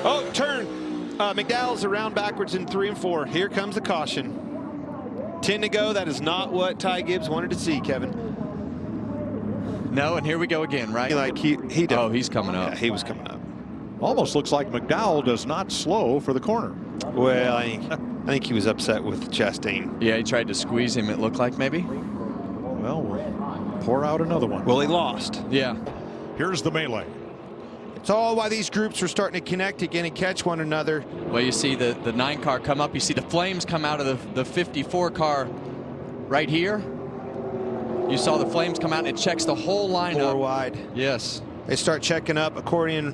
Oh, turn. McDowell's around backwards in 3 and 4. Here comes the caution. 10 to go. That is not what Ty Gibbs wanted to see, Kevin. No, and here we go again, right? Like he oh, he's coming up. Yeah, he was coming up. Almost looks like McDowell does not slow for the corner. Well, I think he was upset with Chastain. Yeah, he tried to squeeze him, it looked like, maybe. Well, we'll pour out another one. Well, he lost. Yeah. Here's the melee. It's all why these groups are starting to connect again and catch one another. Well, you see the 9 car come up. You see the flames come out of the 54 car right here. You saw the flames come out, and it checks the whole lineup. 4 wide. Yes. They start checking up. Accordion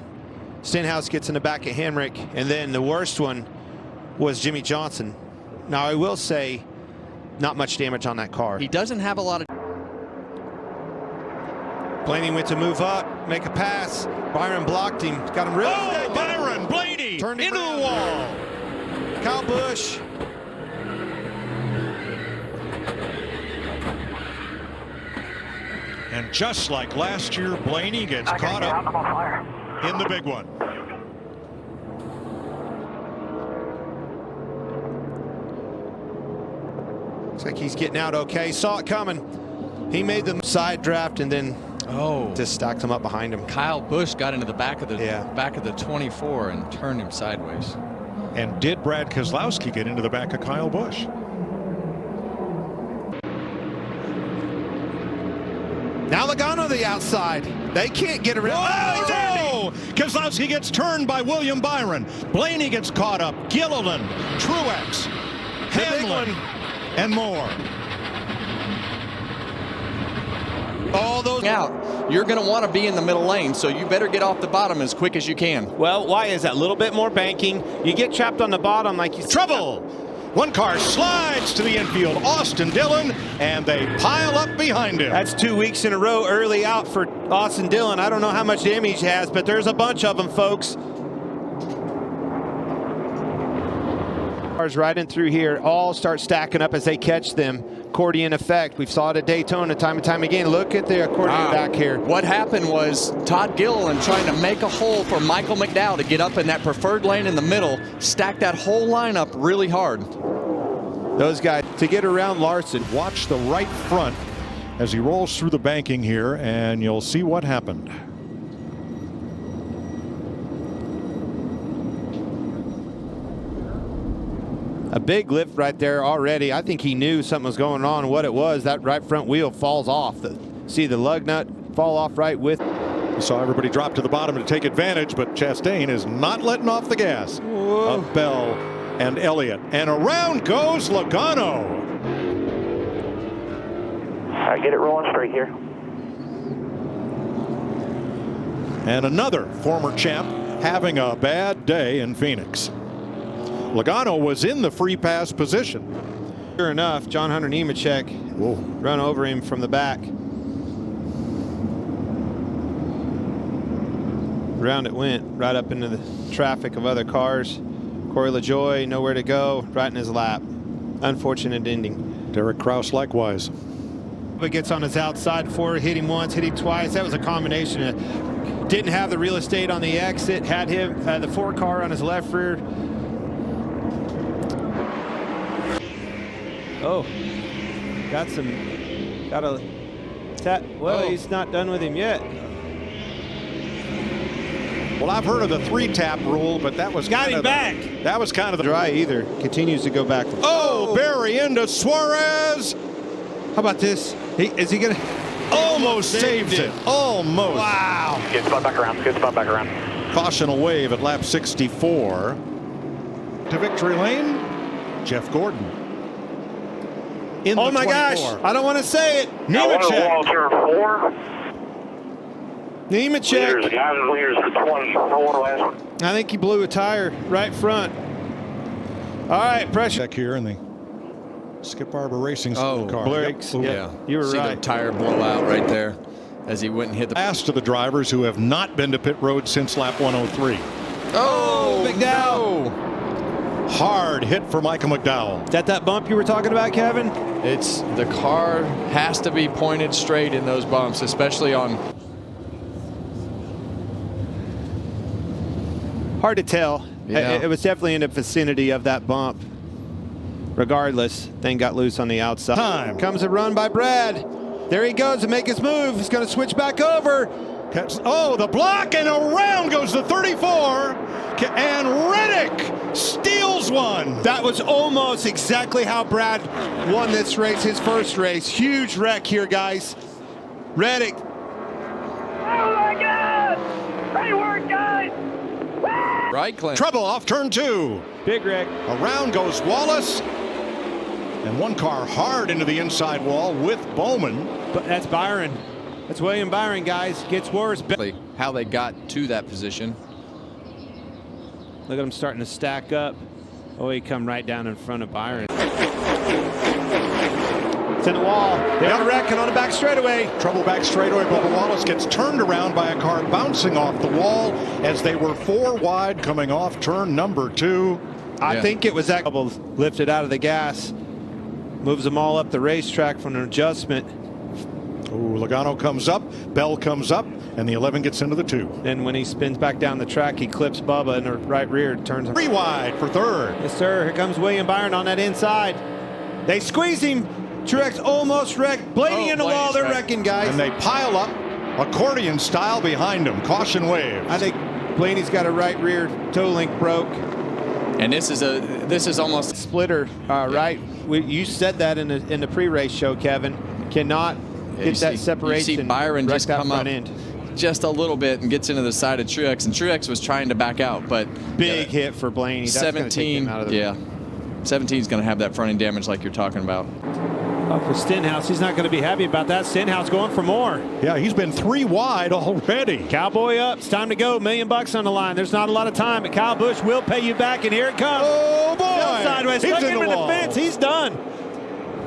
Stenhouse gets in the back of Hamrick, and then the worst one was Jimmy Johnson. Now, I will say, not much damage on that car. He doesn't have a lot of... Blaney went to move up, make a pass. Byron blocked him, got him really. Oh, Byron Blaney turned into the wall. Kyle Busch. And just like last year, Blaney gets caught up in the big one. Looks like he's getting out okay. Saw it coming. He made the side draft and then just stacked him up behind him. Kyle Busch got into the back of the 24 and turned him sideways. And did Brad Keselowski get into the back of Kyle Busch? Now Logano the outside. They can't get around. Oh, Keselowski gets turned by William Byron. Blaney gets caught up. Gilliland, Truex, Hamlin, and more. All those out. You're going to want to be in the middle lane, so you better get off the bottom as quick as you can. Well, why is that? A little bit more banking. You get trapped on the bottom like you. Trouble. One car slides to the infield. Austin Dillon, and they pile up behind him. That's 2 weeks in a row early out for Austin Dillon. I don't know how much damage he has, but there's a bunch of them, folks. Cars riding through here all start stacking up as they catch them. Accordion effect. We've saw it at Daytona time and time again. Look at the accordion back here. What happened was Todd Gilliland trying to make a hole for Michael McDowell to get up in that preferred lane in the middle, stack that whole lineup really hard. Those guys to get around Larson. Watch the right front as he rolls through the banking here, and you'll see what happened. A big lift right there already. I think he knew something was going on. What it was, that right front wheel falls off. See the lug nut fall off right with. You saw everybody drop to the bottom to take advantage, but Chastain is not letting off the gas of Bell and Elliott. And around goes Logano. All right, get it rolling straight here. And another former champ having a bad day in Phoenix. Logano was in the free pass position. Sure enough, John Hunter Nemechek run over him from the back. Round it went, right up into the traffic of other cars. Corey LaJoie, nowhere to go, right in his lap. Unfortunate ending. Derek Kraus likewise. But gets on his outside before, hit him once, hit him twice. That was a combination of, didn't have the real estate on the exit, had him, the 4 car on his left rear. Oh, got a tap. Well, he's not done with him yet. Well, I've heard of the 3-tap rule, but that was got him back. That was kind of the dry either. Continues to go backwards. Oh, Barry into Suarez. How about this? Is he gonna? Almost saves it. Almost. Wow. Good spot back around. Good spot back around. Caution wave at lap 64. To victory lane, Jeff Gordon. In oh the my 24. gosh! I don't want to say it. Nemechek. Turn 4. Nemechek. Leaders for 24 last. I think he blew a tire right front. All right, pressure. Back here in the Skip Arbor Racing car. Brakes. Yep. Yeah, you were see right. the tire blow out right there as he went and hit the. Last of the drivers who have not been to pit road since lap 103. Oh, McDowell. no. Hard hit for Michael McDowell. Is that bump you were talking about, Kevin? It's the car has to be pointed straight in those bumps, especially on. Hard to tell. Yeah. It was definitely in the vicinity of that bump. Regardless, thing got loose on the outside. Time. Comes a run by Brad. There he goes to make his move. He's going to switch back over. Oh, the block, and around goes the 34. And Reddick steals one. That was almost exactly how Brad won this race, his first race. Huge wreck here, guys. Reddick. Oh my God! Great work, guys! Right, Clint? Trouble off turn 2. Big wreck. Around goes Wallace. And one car hard into the inside wall with Bowman. But that's Byron. That's William Byron, guys. Gets worse. How they got to that position. Look at him starting to stack up. Oh, he come right down in front of Byron. It's in the wall. They're wrecking on the back straightaway. Trouble back straightaway. Bubba Wallace gets turned around by a car bouncing off the wall as they were 4 wide coming off turn number 2. I think it was that couple lifted out of the gas. Moves them all up the racetrack from an adjustment. Oh, Logano comes up, Bell comes up, and the 11 gets into the 2. Then when he spins back down the track, he clips Bubba in the right rear, turns him. 3 wide for 3rd. Yes, sir. Here comes William Byron on that inside. They squeeze him. Truex almost wrecked. Blaney in the wall. They're wrecking, guys. And they pile up accordion style behind him. Caution wave. I think Blaney's got a right rear toe link broke. And this is almost Splitter, right? You said that in the pre-race show, Kevin. Cannot get that separation. You see Byron wreck just that come front up end. just a little bit and gets into the side of Truex, and Truex was trying to back out, but Big hit for Blaney. That's gonna take him out of the 17 is going to have that front end damage like you're talking about. Oh, for Stenhouse, he's not going to be happy about that. Stenhouse going for more. Yeah, he's been 3 wide already. Cowboy up. It's time to go. $1 million on the line. There's not a lot of time, but Kyle Busch will pay you back, and here it comes. Oh, boy. Sideways. He's Stuck in him the in the wall. fence. He's done.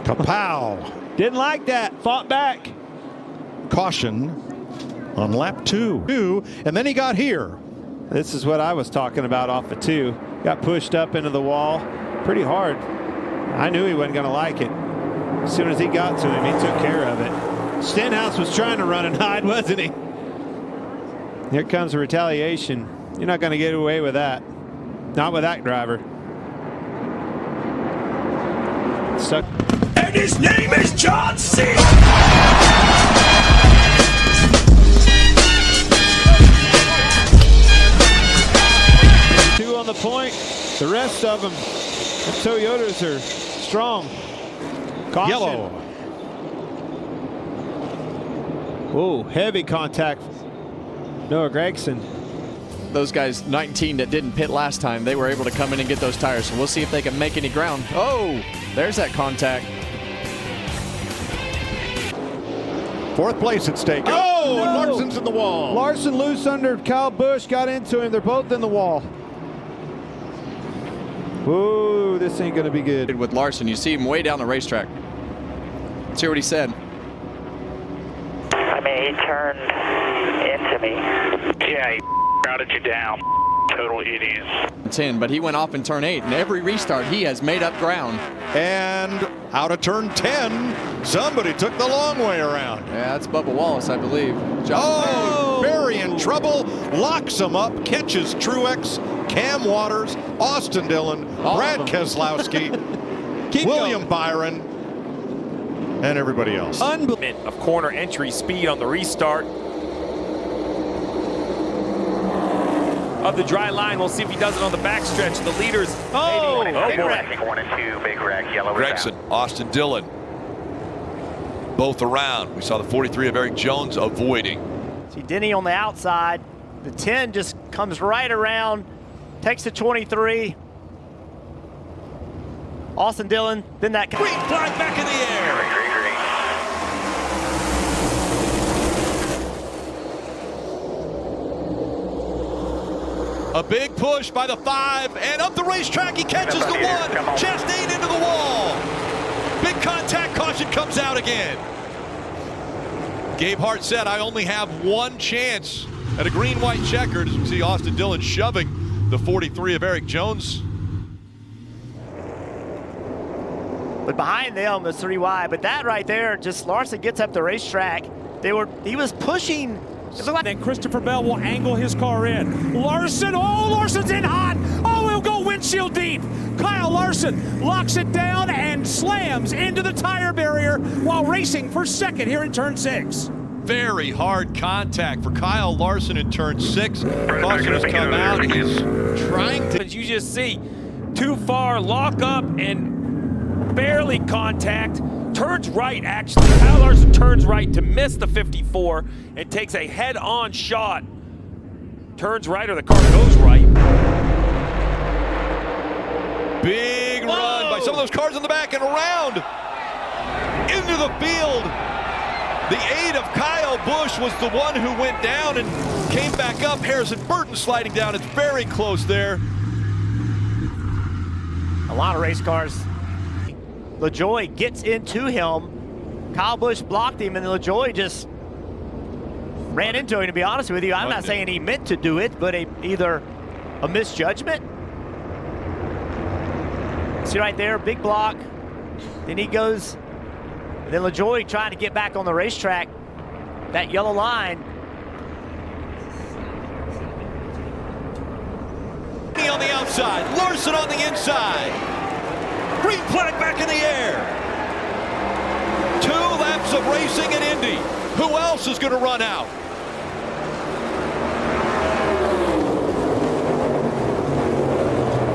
Kapow. Didn't like that. Fought back. Caution on lap 2. And then he got here. This is what I was talking about off of 2. Got pushed up into the wall pretty hard. I knew he wasn't going to like it. As soon as he got to him, he took care of it. Stenhouse was trying to run and hide, wasn't he? Here comes a retaliation. You're not going to get away with that. Not with that driver. Stuck. And his name is John C. 2 on the point. The rest of them, the Toyotas are strong. Caution. Yellow. Oh, heavy contact. Noah Gragson. Those guys 19 that didn't pit last time, they were able to come in and get those tires. So we'll see if they can make any ground. Oh, there's that contact. 4th place at stake. Oh, and no. Larson's in the wall. Larson loose under Kyle Busch, got into him. They're both in the wall. Whoa, this ain't gonna be good. With Larson, you see him way down the racetrack. Let's hear what he said. I mean, he turned into me. Yeah, he crowded you down. Total idiot. 10, but he went off in turn 8, and every restart he has made up ground. And out of turn 10, somebody took the long way around. Yeah, that's Bubba Wallace, I believe. Oh, Barry in trouble, locks him up, catches Truex, Cam Waters, Austin Dillon, Brad Keselowski, William Byron, and everybody else. Unbelievable. Of corner entry speed on the restart. Of the dry line, we'll see if he does it on the backstretch. The leaders. Oh, Big wreck, 1 and 2, big wreck, yellow. Gregson, Austin Dillon, both around. We saw the 43 of Eric Jones avoiding. See Denny on the outside. The 10 just comes right around, takes the 23. Austin Dillon, then that green flag back in the air. A big push by the 5, and up the racetrack, he catches the 1. Chastain into the wall. Big contact, caution comes out again. Gabe Hart said, I only have 1 chance at a green-white checkered. As you can see Austin Dillon shoving the 43 of Eric Jones. But behind them was 3 wide. But that right there, just Larson gets up the racetrack. He was pushing Then Christopher Bell will angle his car in. Larson, oh, Larson's in hot. Oh, he'll go windshield deep. Kyle Larson locks it down and slams into the tire barrier while racing for second here in turn 6. Very hard contact for Kyle Larson in turn 6. Caution has come out. He's trying to. You just see too far, lock up, and barely contact. Turns right, actually. Kyle Larson turns right to miss the 54 and takes a head-on shot. Turns right or the car goes right. Big run by some of those cars in the back and around into the field. The aid of Kyle Busch was the one who went down and came back up. Harrison Burton sliding down. It's very close there. A lot of race cars. LaJoie gets into him. Kyle Busch blocked him, and LaJoie just ran into him, to be honest with you. I'm not saying he meant to do it, but either a misjudgment. See right there, big block. Then he goes, and then LaJoie trying to get back on the racetrack. That yellow line. On the outside, Larson on the inside. Green flag back in the air. 2 laps of racing in Indy. Who else is going to run out?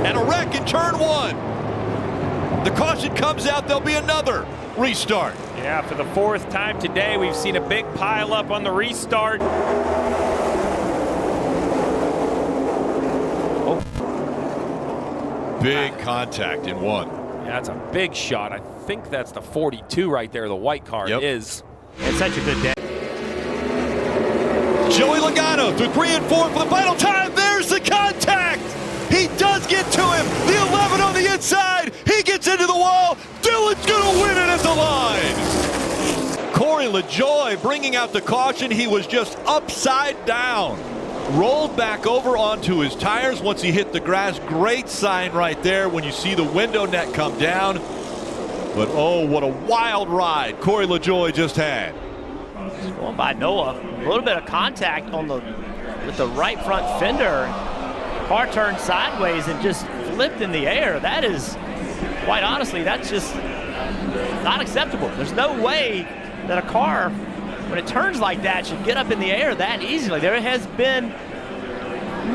And a wreck in turn 1. The caution comes out. There'll be another restart. Yeah, for the 4th time today, we've seen a big pile up on the restart. Big contact in 1. Yeah, that's a big shot. I think that's the 42 right there, the white car is. It's such a good day. Joey Logano through 3 and 4 for the final time. There's the contact. He does get to him. The 11 on the inside. He gets into the wall. Dillon's going to win it at the line. Corey LaJoie bringing out the caution. He was just upside down. Rolled back over onto his tires once he hit the grass. Great sign right there when you see the window net come down. But oh, what a wild ride Corey LaJoie just had. Going by Noah. A little bit of contact on with the right front fender. Car turned sideways and just flipped in the air. That is, quite honestly, that's just not acceptable. There's no way that a car, when it turns like that, should get up in the air that easily. There has been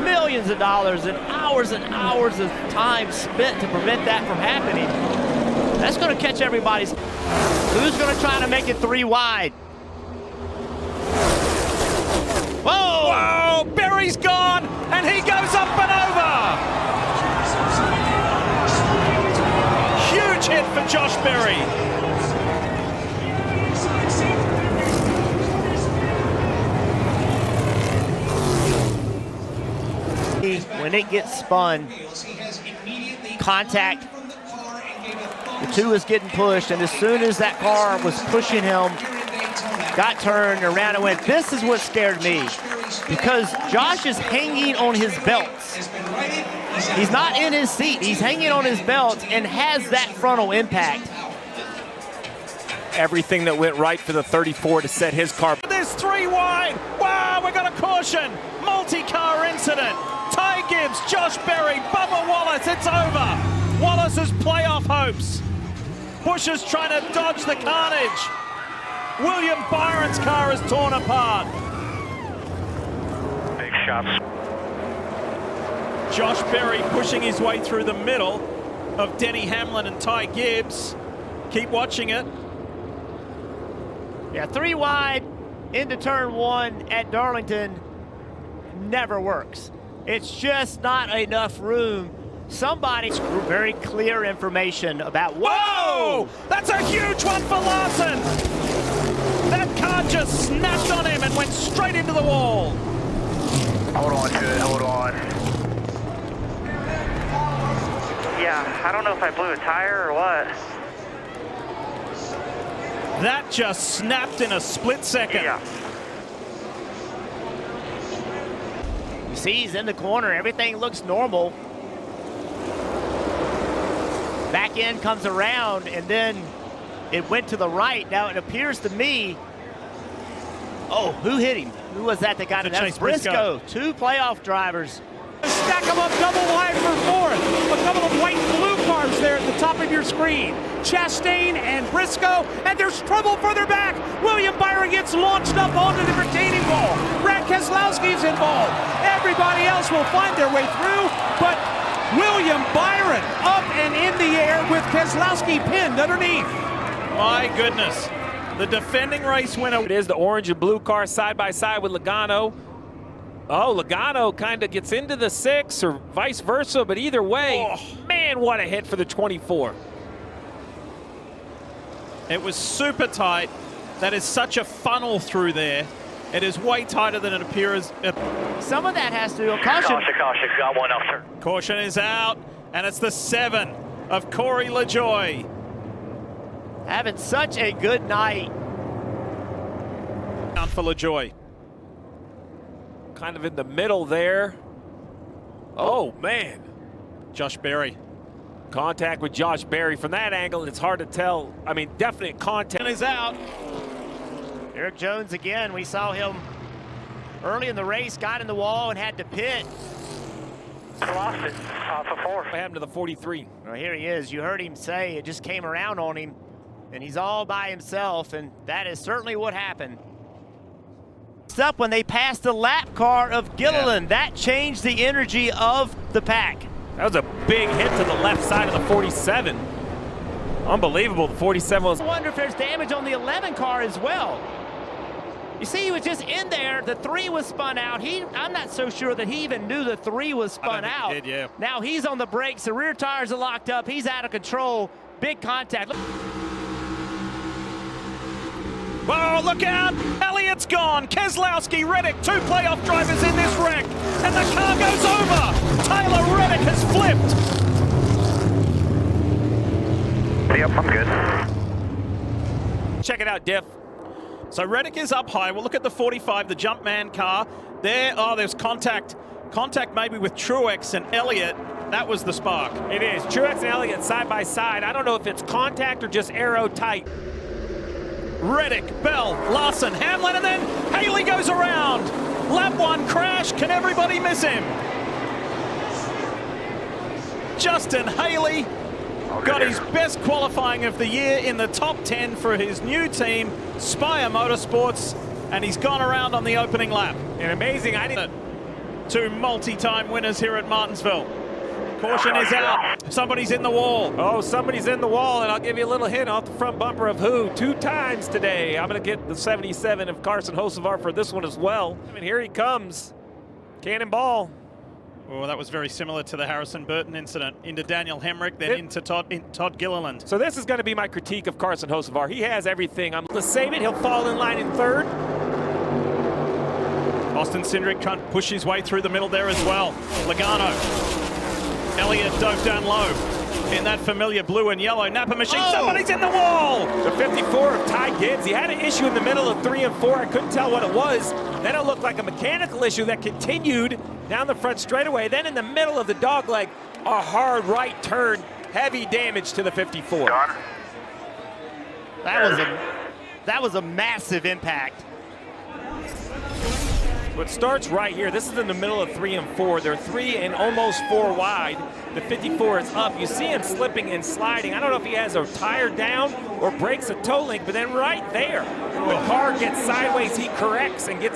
millions of dollars and hours of time spent to prevent that from happening. That's going to catch everybody's. Who's going to try to make it 3 wide? Whoa! Whoa! Berry's gone, and he goes up and over. Huge hit for Josh Berry. When it gets spun, contact, the 2 is getting pushed, and as soon as that car was pushing him, got turned around and went. This is what scared me, because Josh is hanging on his belts. He's not in his seat. He's hanging on his belts and has that frontal impact. Everything that went right for the 34 to set his car. There's 3 wide. Wow, we got a caution. Multi-car incident. Ty Gibbs, Josh Berry, Bubba Wallace. It's over. Wallace's playoff hopes. Busch is trying to dodge the carnage. William Byron's car is torn apart. Big shots. Josh Berry pushing his way through the middle of Denny Hamlin and Ty Gibbs. Keep watching it. Yeah, 3 wide into turn 1 at Darlington never works. It's just not enough room. Somebody's very clear information about. Whoa! That's a huge one for Larson. That car just snapped on him and went straight into the wall. Hold on to it, hold on. Yeah, I don't know if I blew a tire or what. That just snapped in a split second. Yeah. You see, he's in the corner. Everything looks normal. Back end comes around, and then it went to the right. Now it appears to me. Oh, who hit him? Who was that got it? That's Chase Briscoe. Two playoff drivers. Stack them up double wide for fourth. A couple of white and blue cars there at the top of your screen. Chastain and Briscoe, and there's trouble further back. William Byron gets launched up onto the retaining wall. Brad Keselowski's involved. Everybody else will find their way through, but William Byron up and in the air with Keselowski pinned underneath. My goodness. The defending race winner. It is the orange and blue car side by side with Logano. Oh, Logano kind of gets into the 6 or vice versa, but either way, man, what a hit for the 24. It was super tight. That is such a funnel through there. It is way tighter than it appears. Some of that has to do with caution. Caution, got one officer. Caution is out, and it's the 7 of Corey LaJoie. Having such a good night. Down for LaJoie. Kind of in the middle there. Oh, man. Josh Berry. Contact with Josh Berry. From that angle, it's hard to tell. I mean, definite contact. And he's out. Eric Jones again. We saw him early in the race, got in the wall and had to pit. Lost it. Off of 4. What happened to the 43? Well, here he is. You heard him say it just came around on him, and he's all by himself, and that is certainly what happened. Up when they passed the lap car of Gilliland. That changed the energy of the pack. That was a big hit to the left side of the 47. Unbelievable. The 47 was. I wonder if there's damage on the 11 car as well. You see, he was just in there. The 3 was spun out. I'm not so sure that he even knew the 3 was spun out. He did, yeah. Now he's on the brakes. The rear tires are locked up. He's out of control. Big contact. Whoa, look out! Elliott's gone. Keselowski, Reddick, 2 playoff drivers in this wreck. And the car goes over. Tyler Reddick has flipped. Yep, I'm good. Check it out, Diff. So Reddick is up high. We'll look at the 45, the Jumpman car. There, there's contact. Contact maybe with Truex and Elliott. That was the spark. It is. Truex and Elliott side by side. I don't know if it's contact or just arrow tight. Reddick, Bell, Larson, Hamlin, and then Haley goes around. Lap 1 crash. Can everybody miss him? Justin Haley got his best qualifying of the year in the top 10 for his new team, Spire Motorsports, and he's gone around on the opening lap. And amazing, I didn't. 2 multi-time winners here at Martinsville. Caution is out. Somebody's in the wall. Oh, somebody's in the wall, and I'll give you a little hint off the front bumper of who. 2 times today. I'm going to get the 77 of Carson Hocevar for this one as well. And here he comes. Cannonball. Oh, that was very similar to the Harrison Burton incident. Into Daniel Hemrick, then into Todd Gilliland. So this is going to be my critique of Carson Hocevar. He has everything. I'm going to save it. He'll fall in line in 3rd. Austin Cindric trying to push his way through the middle there as well. Logano. Elliott dove down low in that familiar blue and yellow Napa machine. Oh! Somebody's in the wall. The 54 of Ty Gibbs. He had an issue in the middle of 3 and 4. I couldn't tell what it was. Then it looked like a mechanical issue that continued down the front straightaway. Then in the middle of the dogleg, a hard right turn. Heavy damage to the 54. That was a massive impact. So it starts right here. This is in the middle of 3 and 4. They're 3 and almost 4 wide. The 54 is up. You see him slipping and sliding. I don't know if he has a tire down or breaks a toe link, but then right there, the car gets sideways. He corrects and gets